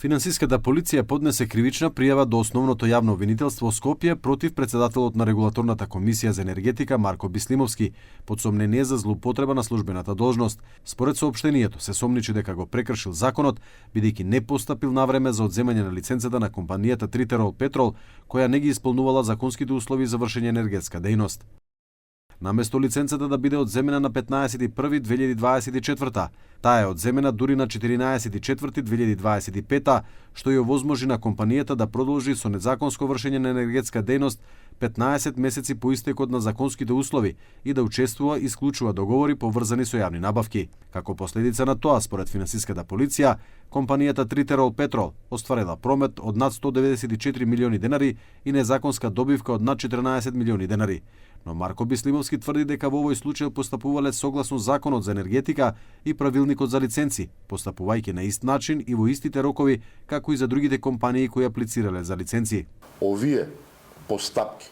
Финансиската полиција поднесе кривична пријава до Основното јавно обвинителство Скопје против председателот на Регулаторната комисија за енергетика Марко Бислимовски под сомнение за злоупотреба на службената должност. Според соопштението се сомничи дека го прекршил законот бидејќи не постапил навреме за одземање на лиценцата на компанијата Тритерол Петрол, која не ги исполнувала законските услови за вршење енергетска дејност. Наместо лиценцата да биде одземена на 15.1.2024, таа е одземена дури на 14.4.2025, што ја овозможи на компанијата да продолжи со незаконско вршење на енергетска дејност 15 месеци по истекот на законските услови и да учествува и склучува договори поврзани со јавни набавки. Како последица на тоа, според финансиската полиција, компанијата Тритерол Петрол остварила промет од над 194 милиони денари и незаконска добивка од над 14 милиони денари. Но Марко Бислимовски тврди дека во овој случај постапувале согласно Законот за енергетика и Правилникот за лиценци, постапувајќи на ист начин и во истите рокови како и за другите компании кои аплицирале за лиценци. Овие постапки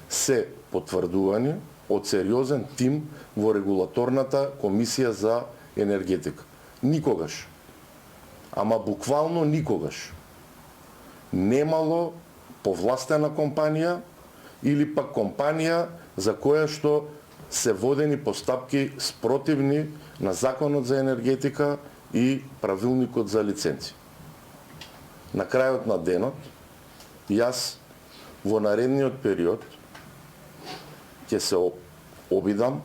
се потврдувани од сериозен тим во Регулаторната комисија за енергетика. Никогаш, ама буквално никогаш, немало повластена компанија или пак компанија за која што се водени постапки спротивни на Законот за енергетика и Правилникот за лиценци. На крајот на денот, јас во наредниот период ќе се обидам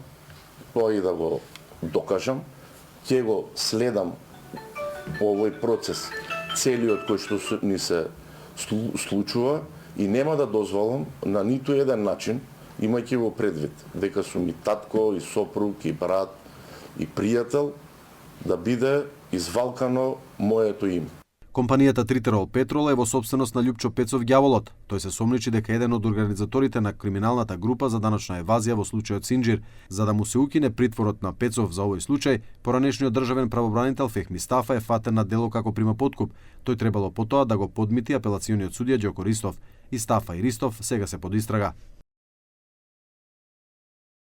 тоа и да го докажам, ќе го следам овој процес целиот кој што ни се случува и нема да дозволам на ниту еден начин, имајќи во предвид дека сум и татко, и сопруг, и брат, и пријател, да биде извалкано моето име. Компанијата Тритерол Петрол е во сопственост на Љупчо Пецов Ѓаволот. Тој се сомничи дека еден од организаторите на криминалната група за даночна евазија во случајот Синџир, за да му се укине притворот на Пецов за овој случај, поранешниот државен правобранител Фехми Стафа е фатен на дело како прима подкуп. Тој требало потоа да го подмити апелациониот судија Ѓоко Ристов. И Стафа и Ристов сега се под истрага.